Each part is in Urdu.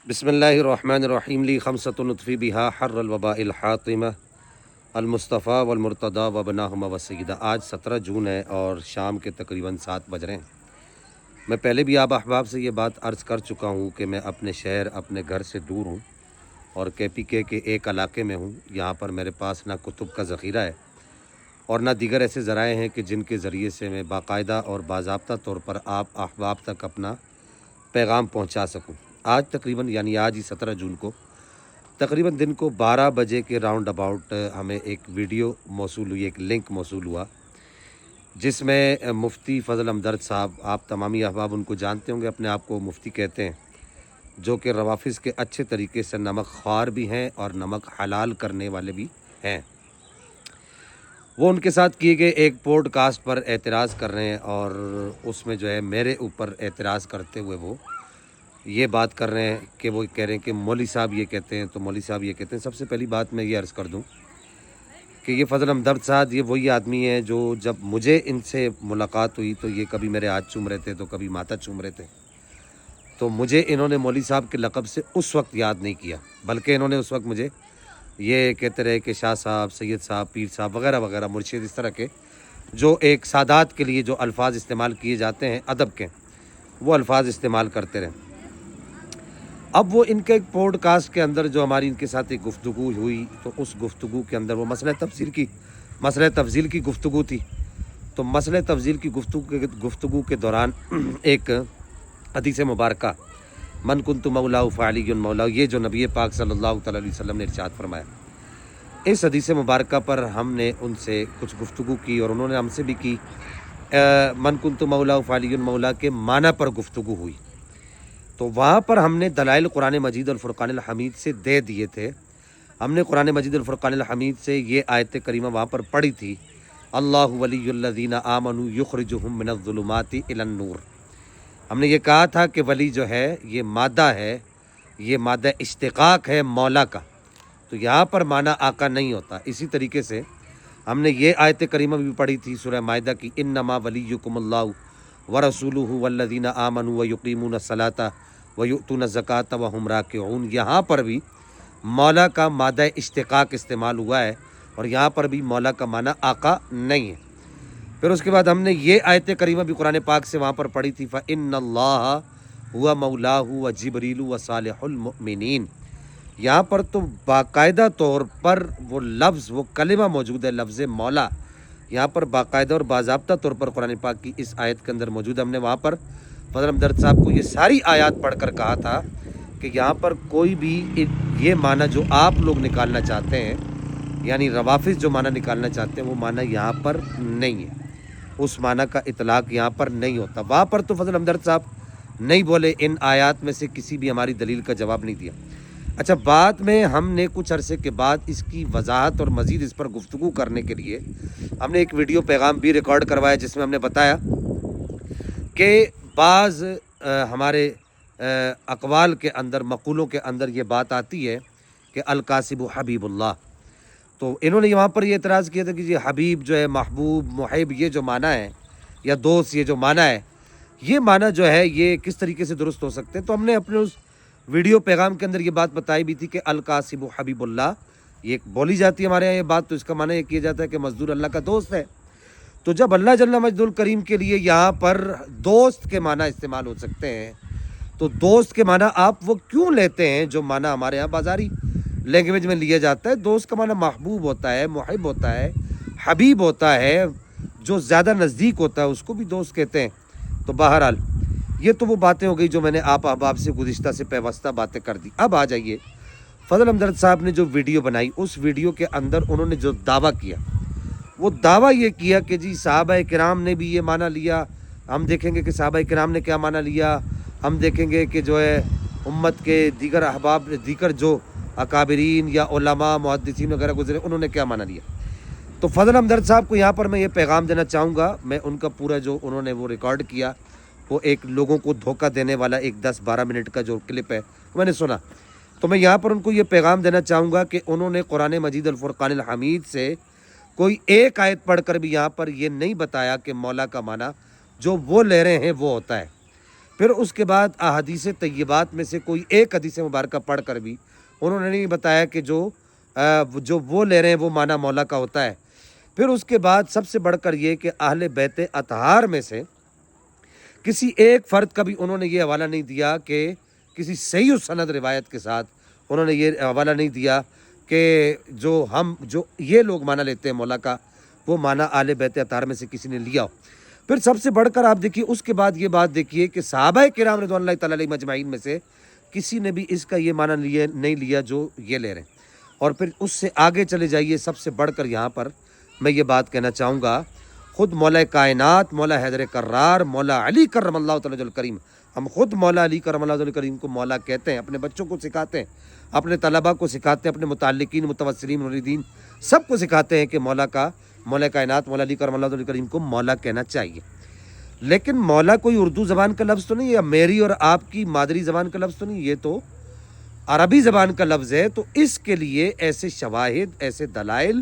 بسم اللہ الرحمن الرحیم لی خمسۃ نطفی بہا حر الوباء الحاطمہ المصطفیٰ والمرتضیٰ وبناہما وسیدہ۔ آج 17 جون ہے اور شام کے تقریباً 7 بج رہے ہیں۔ میں پہلے بھی آپ احباب سے یہ بات عرض کر چکا ہوں کہ میں اپنے شہر اپنے گھر سے دور ہوں اور KPK کے ایک علاقے میں ہوں۔ یہاں پر میرے پاس نہ کتب کا ذخیرہ ہے اور نہ دیگر ایسے ذرائع ہیں کہ جن کے ذریعے سے میں باقاعدہ اور باضابطہ طور پر آپ احباب تک اپنا پیغام پہنچا سکوں۔ آج تقریباً آج ہی 17 جون کو تقریباً دن کو 12 بجے کے راؤنڈ اباؤٹ ہمیں ایک ویڈیو موصول ہوئی، ایک لنک موصول ہوا، جس میں مفتی فضل ہمدرد صاحب، آپ تمامی احباب ان کو جانتے ہوں گے، اپنے آپ کو مفتی کہتے ہیں، جو کہ روافظ کے اچھے طریقے سے نمک خوار بھی ہیں اور نمک حلال کرنے والے بھی ہیں۔ وہ ان کے ساتھ کیے گئے ایک پوڈ کاسٹ پر اعتراض کر رہے ہیں اور اس میں جو ہے میرے اوپر اعتراض کرتے ہوئے وہ یہ بات کر رہے ہیں کہ وہ کہہ رہے ہیں کہ مولوی صاحب یہ کہتے ہیں تو مولوی صاحب یہ کہتے ہیں۔ سب سے پہلی بات میں یہ عرض کر دوں کہ یہ فضل ہمدرد صاحب یہ وہی آدمی ہیں جو جب مجھے ان سے ملاقات ہوئی تو یہ کبھی میرے ہاتھ چوم رہے تھے تو کبھی ماتھا چوم رہے تھے، تو مجھے انہوں نے مولوی صاحب کے لقب سے اس وقت یاد نہیں کیا، بلکہ انہوں نے اس وقت مجھے یہ کہتے رہے کہ شاہ صاحب، سید صاحب، پیر صاحب وغیرہ وغیرہ، مرشد، اس طرح کے جو ایک سادات کے لیے جو الفاظ استعمال کیے جاتے ہیں ادب کے، وہ الفاظ استعمال کرتے رہے۔ اب وہ ان کے ایک پوڈ کاسٹ کے اندر جو ہماری ان کے ساتھ ایک گفتگو ہوئی تو اس گفتگو کے اندر وہ مسئلہ تفضیل کی گفتگو تھی، تو مسئلہ تفضیل کی گفتگو کے دوران ایک حدیث مبارکہ من کنت مولا فعلی مولا، یہ جو نبی پاک صلی اللہ تعالی علیہ وسلم نے ارشاد فرمایا، اس حدیث مبارکہ پر ہم نے ان سے کچھ گفتگو کی اور انہوں نے ہم سے بھی کی۔ من کنت مولا فعلی مولا کے معنی پر گفتگو ہوئی، تو وہاں پر ہم نے دلائل قرآن مجید الفرقان الحمید سے دے دیے تھے۔ ہم نے قرآن مجید الفرقان الحمید سے یہ آیت کریمہ وہاں پر پڑھی تھی، اللہ ولی الذین آمنوا یخرجہم من الظلمات الی النور۔ ہم نے یہ کہا تھا کہ ولی جو ہے یہ مادہ ہے، یہ مادہ اشتقاق ہے مولا کا، تو یہاں پر معنی آقا نہیں ہوتا۔ اسی طریقے سے ہم نے یہ آیت کریمہ بھی پڑھی تھی سورہ مائدہ کی، انما ولیکم اللہ ورسولہ والذین آمنوا ویقیمون الصلاۃ ویؤتون الزکاۃ وہم راکعون۔ یہاں پر بھی مولا کا مادہ اشتقاق استعمال ہوا ہے اور یہاں پر بھی مولا کا معنی آقا نہیں ہے۔ پھر اس کے بعد ہم نے یہ آیت کریمہ بھی قرآن پاک سے وہاں پر پڑھی تھی، فإن اللہ ہوا مولاہ وجبریل وصالح المؤمنین۔ یہاں پر تو باقاعدہ طور پر وہ لفظ، وہ کلمہ موجود ہے، لفظ مولا یہاں پر باقاعدہ اور باضابطہ طور پر قرآن پاک کی اس آیت کے اندر موجود ہے۔ ہم نے وہاں پر فضل ہمدرد صاحب کو یہ ساری آیات پڑھ کر کہا تھا کہ یہاں پر کوئی بھی یہ معنی جو آپ لوگ نکالنا چاہتے ہیں، یعنی روافظ جو معنی نکالنا چاہتے ہیں، وہ معنی یہاں پر نہیں ہے، اس معنی کا اطلاق یہاں پر نہیں ہوتا۔ وہاں پر تو فضل ہمدرد صاحب نہیں بولے، ان آیات میں سے کسی بھی ہماری دلیل کا جواب نہیں دیا۔ اچھا، بعد میں ہم نے کچھ عرصے کے بعد اس کی وضاحت اور مزید اس پر گفتگو کرنے کے لیے ہم نے ایک ویڈیو پیغام بھی ریکارڈ کروایا، جس میں ہم نے بتایا کہ بعض ہمارے اقوال کے اندر، مقولوں کے اندر یہ بات آتی ہے کہ القاسب حبیب اللہ، تو انہوں نے وہاں پر یہ اعتراض کیا تھا کہ یہ حبیب جو ہے محبوب، محب، یہ جو معنی ہے، یا دوست یہ جو معنی ہے، یہ معنی جو ہے یہ کس طریقے سے درست ہو سکتے ہیں۔ تو ہم نے اپنے اس ویڈیو پیغام کے اندر یہ بات بتائی بھی تھی کہ القاسب حبیب اللہ یہ بولی جاتی ہے ہمارے یہاں یہ بات، تو اس کا معنی یہ کیا جاتا ہے کہ مزدور اللہ کا دوست ہے۔ تو جب اللہ جل مجد الکریم کے لیے یہاں پر دوست کے معنی استعمال ہو سکتے ہیں، تو دوست کے معنی آپ وہ کیوں لیتے ہیں جو معنی ہمارے ہاں بازاری لینگویج میں لیا جاتا ہے؟ دوست کا معنی محبوب ہوتا ہے، محب ہوتا ہے، حبیب ہوتا ہے، جو زیادہ نزدیک ہوتا ہے اس کو بھی دوست کہتے ہیں۔ تو بہرحال یہ تو وہ باتیں ہو گئی جو میں نے آپ احباب سے گزشتہ سے پیوستہ باتیں کر دی۔ اب آ جائیے، فضل ہمدرد صاحب نے جو ویڈیو بنائی، اس ویڈیو کے اندر انہوں نے جو دعویٰ کیا، وہ دعویٰ یہ کیا کہ جی صحابہ کرام نے بھی یہ معنی لیا۔ ہم دیکھیں گے کہ صحابہ کرام نے کیا معنی لیا، ہم دیکھیں گے کہ جو ہے امت کے دیگر احباب، دیگر جو اکابرین یا علماء، محدثین وغیرہ گزرے، انہوں نے کیا معنی لیا۔ تو فضل ہمدرد صاحب کو یہاں پر میں یہ پیغام دینا چاہوں گا، میں ان کا پورا جو انہوں نے وہ ریکارڈ کیا، وہ ایک لوگوں کو دھوکہ دینے والا ایک 10-12 منٹ کا جو کلپ ہے میں نے سنا، تو میں یہاں پر ان کو یہ پیغام دینا چاہوں گا کہ انہوں نے قرآن مجید الفرقان الحمید سے کوئی ایک آیت پڑھ کر بھی یہاں پر یہ نہیں بتایا کہ مولا کا معنی جو وہ لے رہے ہیں وہ ہوتا ہے۔ پھر اس کے بعد احادیث طیبات میں سے کوئی ایک حدیث مبارکہ پڑھ کر بھی انہوں نے نہیں بتایا کہ جو وہ لے رہے ہیں وہ معنی مولا کا ہوتا ہے۔ پھر اس کے بعد سب سے بڑھ کر یہ کہ اہل بیت اطہار میں سے کسی ایک فرد کا بھی انہوں نے یہ حوالہ نہیں دیا کہ کسی صحیح سند روایت کے ساتھ انہوں نے یہ حوالہ نہیں دیا کہ جو یہ لوگ معنی لیتے ہیں مولا کا وہ معنی اہل بیت اطہار میں سے کسی نے لیا ہو۔ پھر سب سے بڑھ کر آپ دیکھیے اس کے بعد یہ بات دیکھیے کہ صحابہ کرام رضوان اللہ تعالیٰ علیہ مجمعین میں سے کسی نے بھی اس کا یہ معنی نہیں لیا جو یہ لے رہے ہیں۔ اور پھر اس سے آگے چلے جائیے، سب سے بڑھ کر یہاں پر میں یہ بات کہنا چاہوں گا، خود مولا کائنات مولا حیدر کرار مولا علی کرم اللہ تعالیٰ الکریم، ہم خود مولا علی کرم اللہ الکریم کو مولا کہتے ہیں، اپنے بچوں کو سکھاتے ہیں، اپنے طلباء کو سکھاتے ہیں، اپنے متعلقین متوسلین مریدین سب کو سکھاتے ہیں کہ مولا کائنات مولا علی کرم اللہ الکریم کو مولا کہنا چاہیے۔ لیکن مولا کوئی اردو زبان کا لفظ تو نہیں، یا میری اور آپ کی مادری زبان کا لفظ تو نہیں، یہ تو عربی زبان کا لفظ ہے۔ تو اس کے لیے ایسے شواہد، ایسے دلائل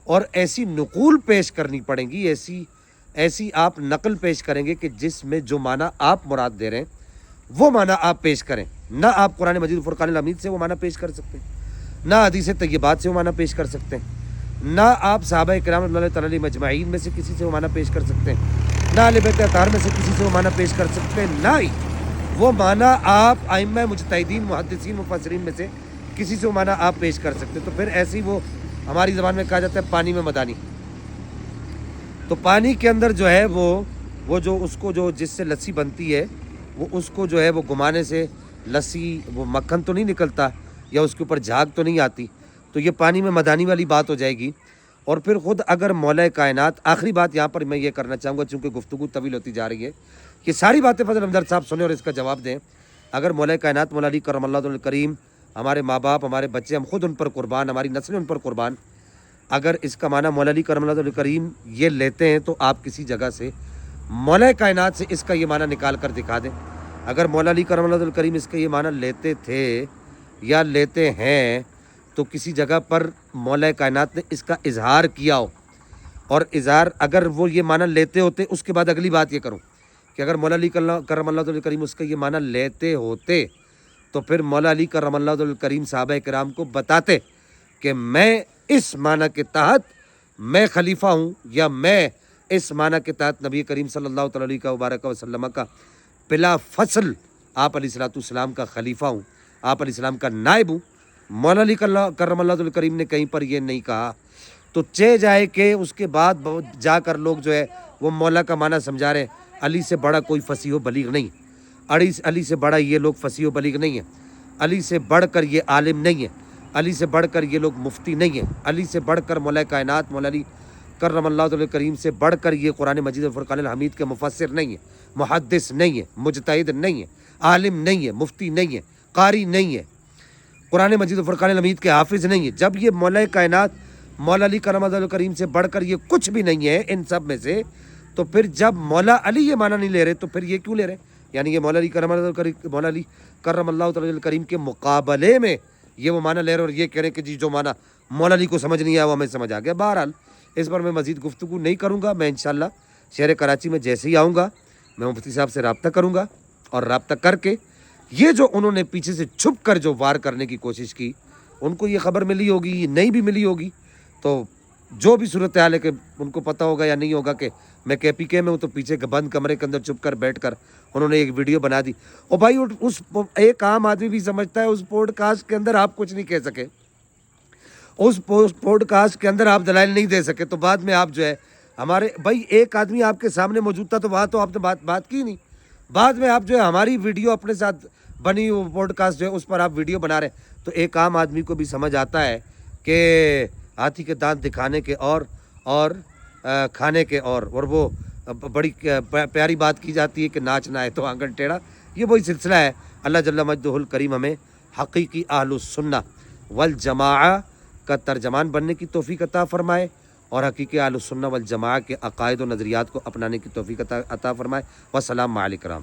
اور ایسی نقول پیش کرنی پڑیں گی، ایسی آپ نقل پیش کریں گے کہ جس میں جو معنی آپ مراد دے رہے ہیں وہ معنی آپ پیش کریں۔ نہ آپ قرآن مجید فرقان الحمید سے وہ معنی پیش کر سکتے ہیں، نہ حدیث طیبات سے وہ معنی پیش کر سکتے ہیں، نہ آپ صحابہ کرام رضوان اللہ تعالیٰ علیہ مجمعین میں سے کسی سے وہ معنی پیش کر سکتے ہیں، نہ اہل بیت اطہار میں سے کسی سے وہ معنی پیش کر سکتے ہیں، نہ ہی وہ معنی آپ ائمہ مجتہدین محدثین مفسرین میں سے کسی سے وہ معنی آپ پیش کر سکتے ہیں۔ تو پھر ایسے ہی وہ ہماری زبان میں کہا جاتا ہے پانی میں مدانی، تو پانی کے اندر جو ہے وہ جو اس کو جو جس سے لسی بنتی ہے وہ اس کو جو ہے وہ گھمانے سے لسی وہ مکھن تو نہیں نکلتا یا اس کے اوپر جھاگ تو نہیں آتی، تو یہ پانی میں مدانی والی بات ہو جائے گی۔ اور پھر خود اگر مولا کائنات، آخری بات یہاں پر میں یہ کرنا چاہوں گا چونکہ گفتگو طویل ہوتی جا رہی ہے، یہ ساری باتیں فضل ہمدرد صاحب سنیں اور اس کا جواب دیں۔ اگر مولا کائنات مولا علی کرم اللہ الکریم، ہمارے ماں باپ، ہمارے بچے، ہم خود ان پر قربان، ہماری نسلیں ان پر قربان، اگر اس کا معنی مولا علی کرم اللہ الکریم یہ لیتے ہیں تو آپ کسی جگہ سے مولا کائنات سے اس کا یہ معنی نکال کر دکھا دیں۔ اگر مولا علی کرم اللہ الکریم اس کا یہ معنی لیتے تھے یا لیتے ہیں تو کسی جگہ پر مولا کائنات نے اس کا اظہار کیا ہو، اور اظہار اگر وہ یہ معنی لیتے ہوتے، اس کے بعد اگلی بات یہ کروں کہ اگر مولا علی کرم اللہ الکریم اس کا یہ معنی لیتے ہوتے تو پھر مولا علی کرم اللہ الکریم صحابہ کرام کو بتاتے کہ میں اس معنی کے تحت میں خلیفہ ہوں، یا میں اس معنی کے تحت نبی کریم صلی اللہ تعالیٰ علیہ وبارک وسلم کا بلا فصل آپ علیہ الصلوۃ والسلام کا خلیفہ ہوں، آپ علیہ السلام کا نائب ہوں۔ مولا علی کرم اللہ الکریم نے کہیں پر یہ نہیں کہا، تو چہ جائے کہ اس کے بعد جا کر لوگ جو ہے وہ مولا کا معنی سمجھا رہے ہیں۔ علی سے بڑا کوئی فصیح و بلیغ نہیں، علی سے بڑا یہ لوگ فصیح و بلیغ نہیں ہیں، علی سے بڑھ کر یہ عالم نہیں ہے، علی سے بڑھ کر یہ لوگ مفتی نہیں ہیں، علی سے بڑھ کر مولا کائنات مولا علی کرم اللہ الکریم سے بڑھ کر یہ قرآن مجید فرقان الحمید کے مفسر نہیں ہے، محدث نہیں ہے، مجتہد نہیں ہے، عالم نہیں ہے، مفتی نہیں ہے، قاری نہیں ہے، قرآن مجید فرقان الحمید کے حافظ نہیں ہے۔ جب یہ مولا کائنات مولا علی کرم اللہ الکریم سے بڑھ کر یہ کچھ بھی نہیں ہے ان سب میں سے، تو پھر جب مولا علی یہ معنی نہیں لے رہے تو پھر یہ کیوں لے رہے؟ یعنی یہ مولا علی کرم اللہ تعالیٰ الکریم کے مقابلے میں یہ وہ معنی لے رہے اور یہ کہہ رہے کہ جی جو معنی مولا علی کو سمجھ نہیں آیا وہ ہمیں سمجھ آ گیا۔ بہرحال اس پر میں مزید گفتگو نہیں کروں گا، میں انشاءاللہ شہر کراچی میں جیسے ہی آؤں گا میں مفتی صاحب سے رابطہ کروں گا، اور رابطہ کر کے یہ جو انہوں نے پیچھے سے چھپ کر جو وار کرنے کی کوشش کی، ان کو یہ خبر ملی ہوگی نہیں بھی ملی ہوگی، تو جو بھی صورتحال ہے کہ ان کو پتہ ہوگا یا نہیں ہوگا کہ میں KPK میں ہوں، تو پیچھے بند کمرے کے اندر چھپ کر بیٹھ کر انہوں نے ایک ویڈیو بنا دی۔ اور بھائی اس ایک عام آدمی بھی سمجھتا ہے اس پوڈ کاسٹ کے اندر آپ کچھ نہیں کہہ سکے، اس پوڈ کاسٹ کے اندر آپ دلائل نہیں دے سکے، تو بعد میں آپ جو ہے ہمارے بھائی ایک آدمی آپ کے سامنے موجود تھا تو وہاں تو آپ نے بات کی نہیں، بعد میں آپ جو ہے ہماری ویڈیو اپنے ساتھ بنی وہ پوڈ کاسٹ جو ہے اس پر آپ ویڈیو بنا رہے ہیں، تو ایک عام آدمی کو بھی سمجھ آتا ہے کہ ہاتھی کے دانت دکھانے کے اور کھانے کے اور وہ بڑی پیاری بات کی جاتی ہے کہ ناچنا ہے تو آنگن ٹیڑھا، یہ وہی سلسلہ ہے۔ اللہ جل مجدہ الکریم ہمیں حقیقی اہل السنہ والجماعہ کا ترجمان بننے کی توفیق عطا فرمائے، اور حقیقی اہل السنہ والجماعہ کے عقائد و نظریات کو اپنانے کی توفیق عطا فرمائے۔ والسلام علیکم۔